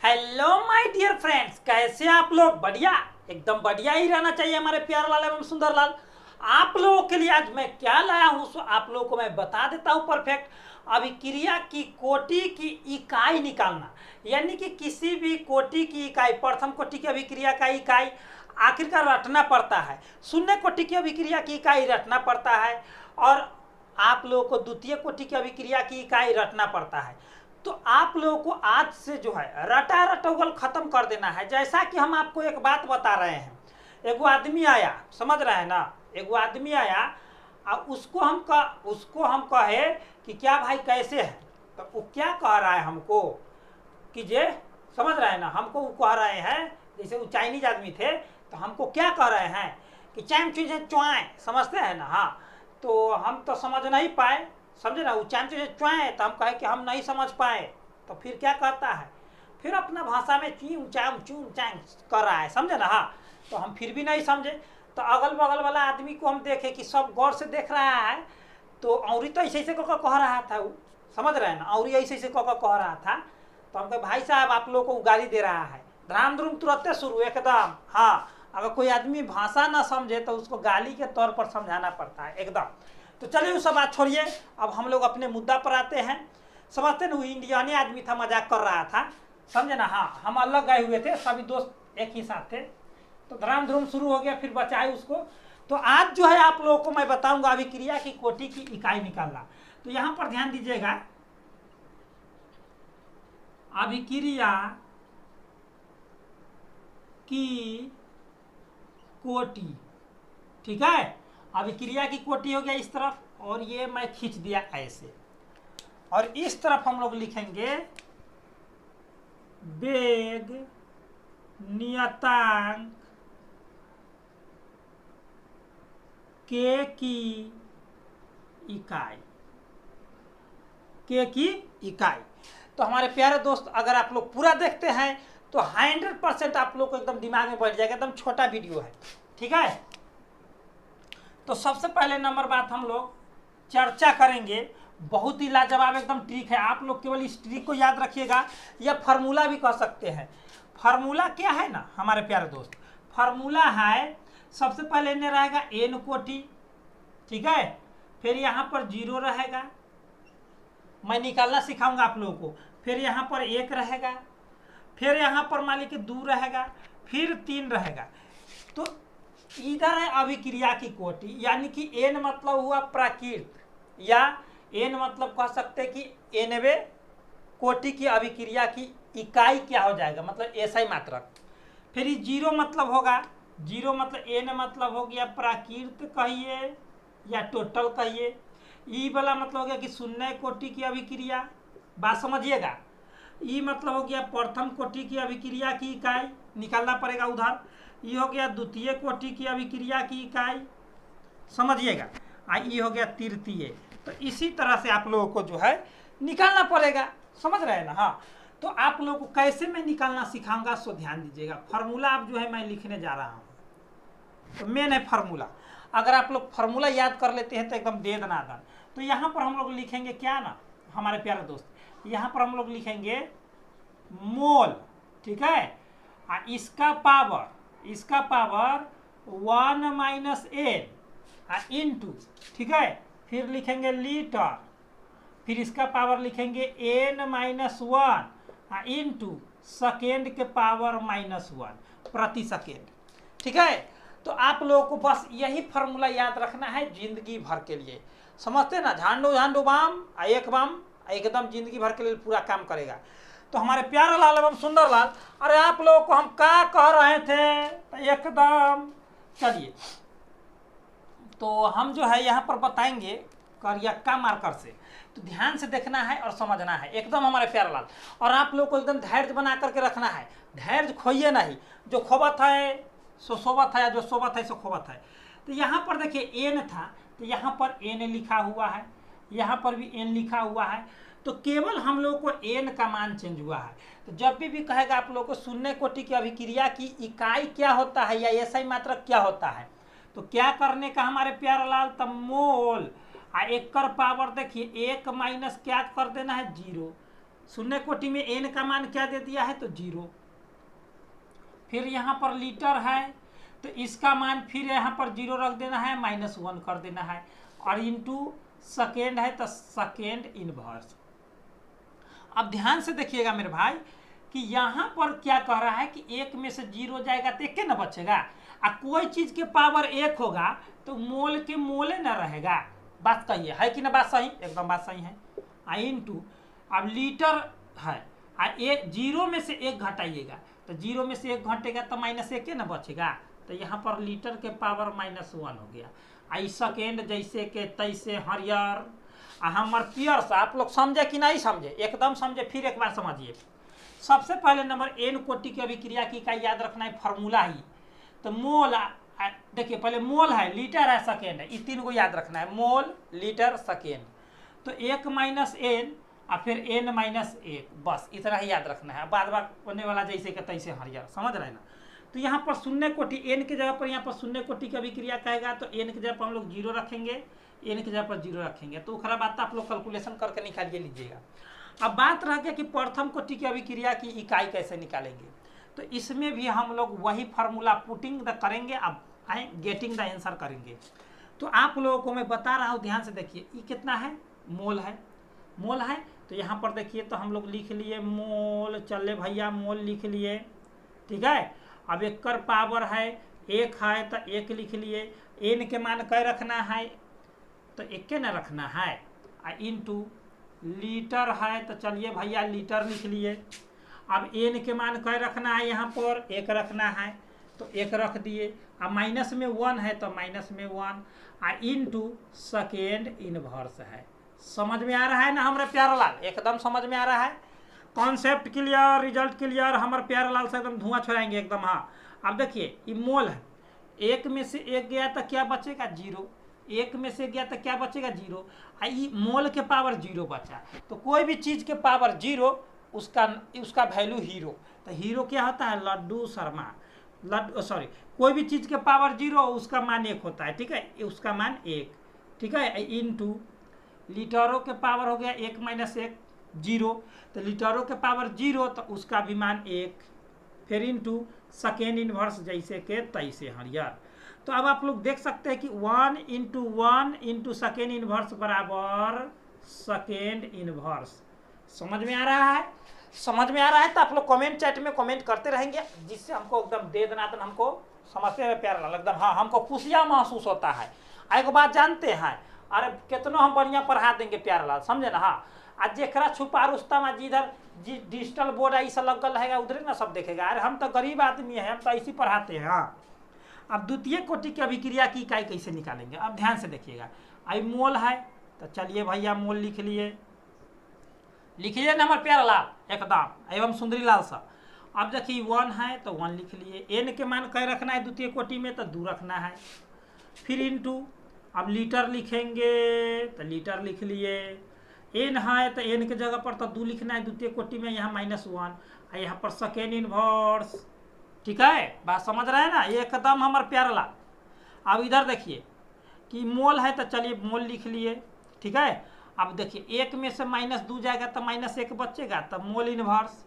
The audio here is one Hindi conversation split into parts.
हेलो माय डियर फ्रेंड्स, कैसे आप लोग? बढ़िया, एकदम बढ़िया ही रहना चाहिए हमारे प्यार लाल एवं सुंदर लाल। आप लोगों के लिए आज मैं क्या लाया हूँ सो आप लोगों को मैं बता देता हूँ परफेक्ट। अभिक्रिया की कोटि की इकाई निकालना, यानी कि किसी भी कोटि की इकाई, प्रथम कोटि की अभिक्रिया का इकाई आखिरकार रटना पड़ता है, शून्य कोटि की अभिक्रिया की इकाई रटना पड़ता है, और आप लोगों को द्वितीय कोटि की अभिक्रिया की इकाई रटना पड़ता है। तो आप लोगों को आज से जो है रटा रटौगल खत्म कर देना है। जैसा कि हम आपको एक बात बता रहे हैं, एगो आदमी आया, समझ रहे हैं ना, एगो आदमी आया और उसको हम कहे कि क्या भाई कैसे है, तो वो क्या कह रहा है हमको कि जे, समझ रहे हैं ना, हमको वो कह रहे हैं, जैसे वो चाइनीज आदमी थे तो हमको क्या कह रहे हैं कि चैम चीजें च्वाएं, समझते हैं ना। हाँ, तो हम तो समझ नहीं पाए, समझे ना, वो चैम चीजें च्वाएं तो हम कहे कि हम नहीं समझ पाए, तो फिर क्या कहता है, फिर अपना भाषा में चीं चैम चूं चैंग कर रहा है, समझे ना। हाँ, तो हम फिर भी नहीं समझे, तो अगल बगल वाला आदमी को हम देखे कि सब गौर से देख रहा है, तो औरी तो ऐसे ऐसे कह रहा था वो, समझ रहे हैं ना, औरी ऐसे ऐसे कह रहा था। तो हम कहे भाई साहब आप लोगों को गाली दे रहा है, धराम धुरुम तुरंत शुरू एकदम। हाँ, अगर कोई आदमी भाषा ना समझे तो उसको गाली के तौर पर समझाना पड़ता है एकदम। तो चलिए वो सब बात छोड़िए, अब हम लोग अपने मुद्दा पर आते हैं। समझते ना, वो इंडियानी आदमी था, मजाक कर रहा था, समझे ना। हाँ, हम अलग गए हुए थे, सभी दोस्त एक ही साथ थे, तो धराम धुरुम शुरू हो गया, फिर बचाए उसको। तो आज जो है आप लोगों को मैं बताऊंगा अभिक्रिया की कोटि की इकाई निकालना। तो यहां पर ध्यान दीजिएगा, अभिक्रिया की कोटि, ठीक है। अभिक्रिया की कोटि हो गया इस तरफ, और ये मैं खींच दिया ऐसे, और इस तरफ हम लोग लिखेंगे वेग नियतांक के की इकाई, के की इकाई। तो हमारे प्यारे दोस्त, अगर आप लोग पूरा देखते हैं तो 100% आप लोग को एकदम दिमाग में बैठ जाएगा, एकदम छोटा वीडियो है, ठीक है। तो सबसे पहले नंबर बात हम लोग चर्चा करेंगे, बहुत ही लाजवाब एकदम ट्रिक है, आप लोग केवल इस ट्रिक को याद रखिएगा, या फार्मूला भी कह सकते हैं। फार्मूला क्या है ना हमारे प्यारे दोस्त, फार्मूला है, सबसे पहले इन्हें रहेगा एन कोटि, ठीक है, फिर यहाँ पर 0 रहेगा, मैं निकालना सिखाऊंगा आप लोगों को, फिर यहाँ पर 1 रहेगा, फिर यहाँ पर मान लीजिए 2 रहेगा, फिर 3 रहेगा। तो इधर है अभिक्रिया की कोटि, यानी कि एन मतलब हुआ प्राकृत, या एन मतलब कह सकते हैं कि एनवे कोटि की अभिक्रिया की इकाई क्या हो जाएगा, मतलब ऐसा ही मात्रक। फिर 0 मतलब होगा, 0 मतलब एन मतलब हो गया प्राकृत कहिए या टोटल कहिए, ई वाला मतलब हो गया कि शून्य कोटि की अभिक्रिया, बात समझिएगा। ई मतलब हो गया प्रथम कोटि की अभिक्रिया की इकाई, निकालना पड़ेगा उधर। ये हो गया द्वितीय कोटि की अभिक्रिया की इकाई, समझिएगा। ये हो गया तृतीय। तो इसी तरह से आप लोगों को जो है निकालना पड़ेगा, समझ रहे हैं ना। हाँ, तो आप लोगों को कैसे मैं निकालना सिखाऊंगा सो ध्यान दीजिएगा। फार्मूला अब जो है मैं लिखने जा रहा हूँ, तो मेन है फार्मूला। अगर आप लोग फार्मूला याद कर लेते हैं तो एकदम दे दनादन। तो यहाँ पर हम लोग लिखेंगे क्या ना हमारे प्यारे दोस्त, यहाँ पर हम लोग लिखेंगे मोल, ठीक है, इसका पावर 1 - n इंटू, ठीक है, फिर लिखेंगे लीटर, फिर इसका पावर लिखेंगे n-1 इंटू सेकेंड के पावर -1 प्रति सेकेंड, ठीक है। तो आप लोगों को बस यही फार्मूला याद रखना है जिंदगी भर के लिए, समझते ना, झांडू बाम एक बाम एकदम जिंदगी भर के लिए पूरा काम करेगा। तो हमारे प्यारे लाल एवं सुंदर लाल, अरे आप लोगों को हम क्या कह रहे थे, तो एकदम चलिए, तो हम जो है यहाँ पर बताएंगे करियक्का मार्कर से, तो ध्यान से देखना है और समझना है एकदम हमारे प्यारे लाल। और आप लोग को एकदम धैर्य बना करके रखना है, धैर्य खोइए नहीं, जो खोबत है सो सोबत है, जो सोबत है सो खोबत है। तो यहाँ पर देखिए एन था, तो यहाँ पर एन लिखा हुआ है, यहाँ पर भी एन लिखा हुआ है, तो केवल हम लोग को एन का मान चेंज हुआ है। तो जब भी कहेगा आप लोग को शून्य कोटि की अभिक्रिया की इकाई क्या होता है या ऐसा ही मात्रक क्या होता है, तो क्या करने का हमारे प्यारे लाल, तब मोल, एक कर पावर देखिए 1 माइनस क्या कर देना है 0, शून्य कोटि में n का मान क्या दे दिया है, तो 0। फिर यहाँ पर लीटर है तो इसका मान फिर यहाँ पर 0 रख देना है, -1 कर देना है, और इंटू सेकेंड है तो सेकेंड इनवर्स। अब ध्यान से देखिएगा मेरे भाई कि यहाँ पर क्या कह रहा है कि 1 में से 0 जाएगा तो 1 न बचेगा, और कोई चीज के पावर 1 होगा तो मोल के मोले न रहेगा। बात कहिए है कि ना, बात सही, एकदम बात सही है। इंटू अब लीटर है, 0 में से 1 घटाइएगा तो 0 में से 1 घटेगा तो -1 न बचेगा, तो यहाँ पर लीटर के पावर -1 हो गया। आई सेकेंड जैसे के तैसे हरियर। हमर पियर से आप लोग समझे कि नहीं समझे, एकदम समझे, फिर एक बार समझिए। सबसे पहले नंबर n कोटि की अभिक्रिया की इकाई याद रखना है, फार्मूला ही तो मोल। देखिए पहले मोल है, लीटर है, सेकेंड है, ये 3 को याद रखना है, मोल लीटर सेकेंड। तो 1 - n और फिर n - 1, बस इतना ही याद रखना है। बाद बार होने वाला जैसे कि तैसे हरियर, समझ रहे हैं ना। तो यहाँ पर शून्य कोटि n के जगह पर यहाँ पर शून्य कोटि की अभिक्रिया कहेगा तो n की जगह पर हम लोग 0 रखेंगे, n की जगह पर 0 रखेंगे। तो खराब बात आप लोग कैलकुलेशन करके निकालिए लीजिएगा। अब बात रह गया कि प्रथम कोटि की अभिक्रिया की इकाई कैसे निकालेंगे, तो इसमें भी हम लोग वही फार्मूला पुटिंग द करेंगे, अब गेटिंग द आंसर करेंगे। तो आप लोगों को मैं बता रहा हूँ, ध्यान से देखिए, ये कितना है, मोल है, मोल है। तो यहाँ पर देखिए तो हम लोग लिख लिए मोल, चले भैया मोल लिख लिए, ठीक है। अब 1 कर पावर है 1 है तो 1 लिख लिए, n के मान कै रखना है, तो 1 न रखना है, इंटू लीटर है तो चलिए भैया लीटर लिख लिए। अब n के मान कै रखना है, यहाँ पर 1 रखना है तो 1 रख दिए। अब माइनस में 1 है तो माइनस में 1, इंटू सेकेंड इनवर्स है। समझ में आ रहा है ना हमारे प्यारा लाल, एकदम समझ में आ रहा है। कॉन्सेप्ट क्लियर, रिजल्ट क्लियर, हमारे प्यारा लाल से एकदम धुआं छोड़ाएंगे एकदम। हाँ अब देखिए ये मोल है, 1 में से 1 गया तो क्या बचेगा, 0। 1 में से गया तो क्या बचेगा, 0। मोल के पावर 0 बचा, तो कोई भी चीज के पावर 0 उसका वैल्यू हीरो। तो हीरो क्या होता है, लड्डू शर्मा, सॉरी, कोई भी चीज के पावर 0 उसका मान 1 होता है, ठीक है, उसका मान 1, ठीक है। इंटू लीटरों के पावर हो गया 1 - 1 0, तो लीटरों के पावर 0 तो उसका भी मान 1, फिर इंटू सेकेंड इनवर्स जैसे के तैसे हरियर। तो अब आप लोग देख सकते हैं कि 1 × 1 × सेकेंड इनवर्स बराबर सेकेंड इनवर्स। समझ में आ रहा है, समझ में आ रहा है तो आप लोग कमेंट चैट में कमेंट करते रहेंगे, जिससे हमको एकदम दे दनादन हमको समझते हैं प्यार लाल एकदम। हाँ हमको खुशियाँ महसूस होता है। एक बात जानते हैं, अरे कितना हम बढ़िया पढ़ा देंगे प्यार लाल, समझे ना। हाँ आज जेकरा छुपा रुस्तम आज इधर डिजिटल बोर्ड है इस लगल रहेगा, उधर ना सब देखेगा। अरे हम तो गरीब आदमी है, हम तो ऐसी पढ़ाते हैं। हाँ अब द्वितीय कोटि की अभिक्रिया की इकाई कैसे निकालेंगे, अब ध्यान से देखिएगा। आई मोल है तो चलिए भैया मोल लिख लिए, लिखिए ना हमारे प्यारा लाल एकदम एवं सुंदरी लाल साहब। अब देखिए 1 है तो 1 लिख लिए, n के मान कै रखना है द्वितीय कोटि में, तो 2 रखना है, फिर इंटू अब लीटर लिखेंगे तो लीटर लिख लिए, n है तो n के जगह पर तो 2 लिखना है द्वितीय कोटि में, यहाँ -1, यहाँ पर सेकेंड इनवर्स, ठीक है। बात समझ रहे हैं ना, ये एकदम हमारे प्यारा लाल। अब इधर देखिए कि मोल है तो चलिए मोल लिख लिए, ठीक है। अब देखिए 1 में से -2 जाएगा तो -1 बचेगा, तब मोल इनवर्स।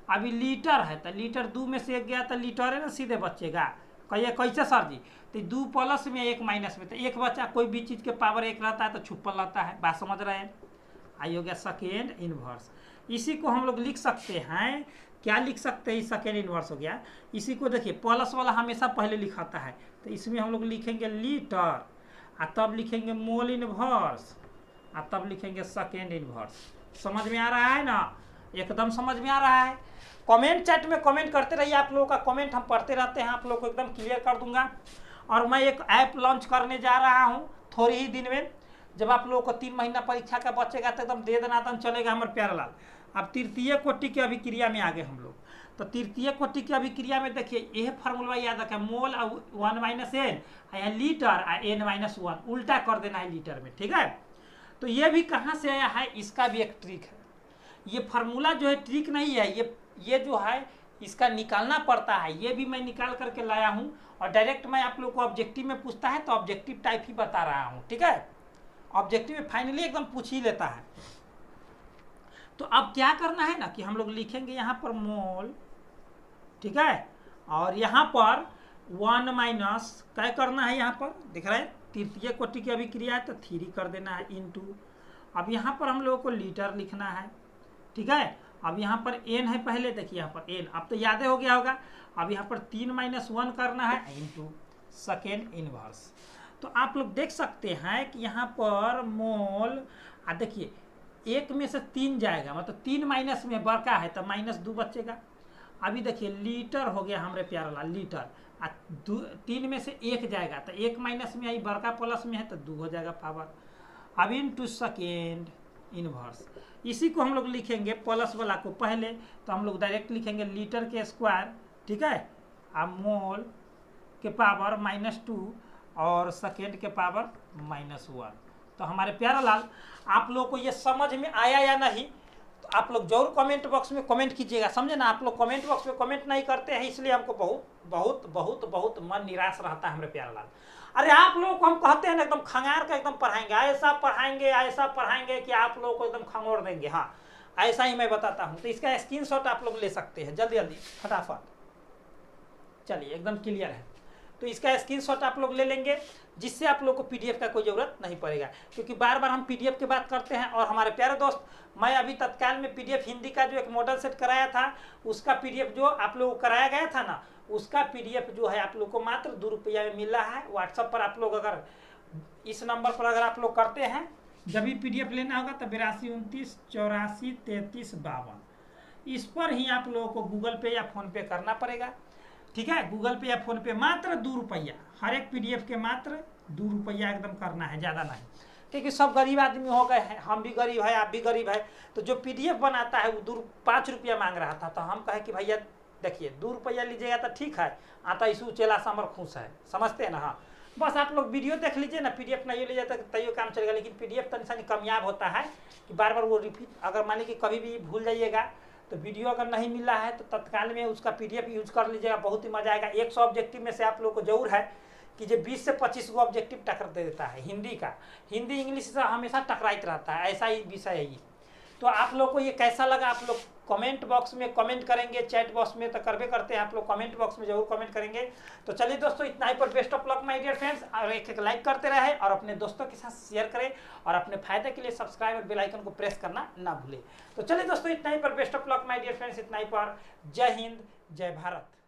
अभी लीटर है तो लीटर 2 में से 1 गया तो लीटर है ना, सीधे बचेगा। कहिए कैसे सर जी, तो 2 प्लस में 1 माइनस में, तो 1 बचा। कोई भी चीज़ के पावर 1 रहता है तो छुपल रहता है, बात समझ रहे हैं। आई हो गया सेकेंड इनवर्स। इसी को हम लोग लिख सकते हैं, क्या लिख सकते हैं, सेकेंड इनवर्स हो गया। इसी को देखिए प्लस वाला हमेशा पहले लिखाता है, तो इसमें हम लोग लिखेंगे लीटर, तब लिखेंगे मोल इनवर्स, तब लिखेंगे सेकेंड इनवर्स। समझ में आ रहा है ना, एकदम समझ में आ रहा है। कमेंट चैट में कमेंट करते रहिए, आप लोगों का कमेंट हम पढ़ते रहते हैं, आप लोगों को एकदम क्लियर कर दूंगा। और मैं एक ऐप लॉन्च करने जा रहा हूँ थोड़ी ही दिन में, जब आप लोगों को 3 महीना परीक्षा का बचेगा तो एकदम दे दनादन चलेगा हमारे प्यारा लाल। अब तृतीय कोटि की अभिक्रिया में आगे हम लोग, तो तृतीय कोटि की अभिक्रिया में देखिए यह फार्मूला याद रखें, मोल 1 - n, यहाँ लीटर n - 1 उल्टा कर देना है लीटर में, ठीक है। तो ये भी कहाँ से आया है, इसका भी एक ट्रिक है। ये फार्मूला जो है ट्रिक नहीं है, ये जो है इसका निकालना पड़ता है, ये भी मैं निकाल करके लाया हूँ। और डायरेक्ट मैं आप लोग को ऑब्जेक्टिव में पूछता है तो ऑब्जेक्टिव टाइप ही बता रहा हूँ, ठीक है। ऑब्जेक्टिव में फाइनली एकदम पूछ ही लेता है। तो अब क्या करना है ना कि हम लोग लिखेंगे यहाँ पर मोल, ठीक है, और यहाँ पर 1 माइनस क्या करना है, यहाँ पर दिख रहा है तृतीय कोटि की अभिक्रिया है तो 3 कर देना है इनटू, अब यहाँ पर हम लोगों को लीटर लिखना है, ठीक है। अब यहाँ पर n है पहले, देखिए यहाँ पर n अब तो याद हो गया होगा। अब यहाँ पर 3 माइनस 1 करना है इनटू सेकेंड इनवर्स। तो आप लोग देख सकते हैं कि यहाँ पर मोल, देखिए 1 में से 3 जाएगा, मतलब 3 माइनस में बड़का है तो -2 बचेगा। अभी देखिए लीटर हो गया हमारे प्यारे लाल, लीटर 3 में से 1 जाएगा तो 1 माइनस में आई, बड़का प्लस में है तो 2 हो जाएगा पावर। अब इनटू सेकेंड इनवर्स, इसी को हम लोग लिखेंगे प्लस वाला को पहले, तो हम लोग डायरेक्ट लिखेंगे लीटर के स्क्वायर, ठीक है, अब मोल के पावर -2 और सेकेंड के पावर -1। तो हमारे प्यारा लाल आप लोग को ये समझ में आया या नहीं, तो आप लोग जरूर कमेंट बॉक्स में कमेंट कीजिएगा, समझे ना। आप लोग कमेंट बॉक्स में कमेंट नहीं करते हैं, इसलिए हमको बहुत बहुत बहुत बहुत मन निराश रहता है हमारे प्यारा लाल। अरे आप लोगों को हम कहते हैं ना एकदम खंगार का एकदम पढ़ाएंगे, ऐसा पढ़ाएंगे कि आप लोगों को एकदम खंगोड़ देंगे। हाँ, ऐसा ही मैं बताता हूँ। तो इसका स्क्रीनशॉट आप लोग ले सकते हैं जल्दी जल्दी फटाफट। चलिए एकदम क्लियर है, तो इसका स्क्रीनशॉट आप लोग ले लेंगे, जिससे आप लोग को पीडीएफ का कोई ज़रूरत नहीं पड़ेगा, क्योंकि बार बार हम पीडीएफ की बात करते हैं। और हमारे प्यारे दोस्त, मैं अभी तत्काल में पीडीएफ हिंदी का जो एक मॉडल सेट कराया था, उसका पीडीएफ जो आप लोगों को कराया गया था ना, उसका पीडीएफ जो है आप लोग को मात्र 2 रुपया में मिल रहा है। व्हाट्सएप पर आप लोग अगर इस नंबर पर अगर आप लोग करते हैं, जब भी पीडीएफ लेना होगा तो 82 29 84 33 52, इस पर ही आप लोगों को गूगल पे या फ़ोन पे करना पड़ेगा, ठीक है। गूगल पे या फ़ोन पे मात्र 2 रुपया, हर एक पीडीएफ के मात्र 2 रुपया एकदम करना है, ज़्यादा नहीं, क्योंकि सब गरीब आदमी हो गए हैं, हम भी गरीब है, आप भी गरीब है। तो जो पीडीएफ बनाता है वो 5 रुपया मांग रहा था, तो हम कहे कि भैया देखिए 2 रुपया लीजिएगा तो ठीक है, आता इसू चेला समर खुश है, समझते हैं ना। हाँ, बस आप लोग वीडियो देख लीजिए ना, पीडीएफ नहीं ले जाता तैयो काम चलेगा, लेकिन पीडीएफ तो इंसान कामयाब होता है कि बार बार वो रिपीट, अगर मान लीजिए कभी भी भूल जाइएगा तो वीडियो अगर नहीं मिला है तो तत्काल में उसका पीडीएफ यूज कर लीजिएगा, बहुत ही मजा आएगा। 100 ऑब्जेक्टिव में से आप लोग को जरूर है कि जो 20 से 25 को ऑब्जेक्टिव टक्कर दे देता है हिंदी का, हिंदी इंग्लिश से हमेशा टकराइत रहता है, ऐसा ही विषय है ये। तो आप लोग को ये कैसा लगा, आप लोग कमेंट बॉक्स में कमेंट करेंगे, चैट बॉक्स में तो करबे करते हैं, आप लोग कमेंट बॉक्स में जरूर कमेंट करेंगे। तो चलिए दोस्तों, इतना ही पर best of luck my dear friends, और एक लाइक करते रहे और अपने दोस्तों के साथ शेयर करें, और अपने फायदे के लिए सब्सक्राइब और बेल आइकन को प्रेस करना ना भूलें। तो चलिए दोस्तों, इतना ही पर best of luck my dear friends, इतना ही पर। जय हिंद, जय भारत।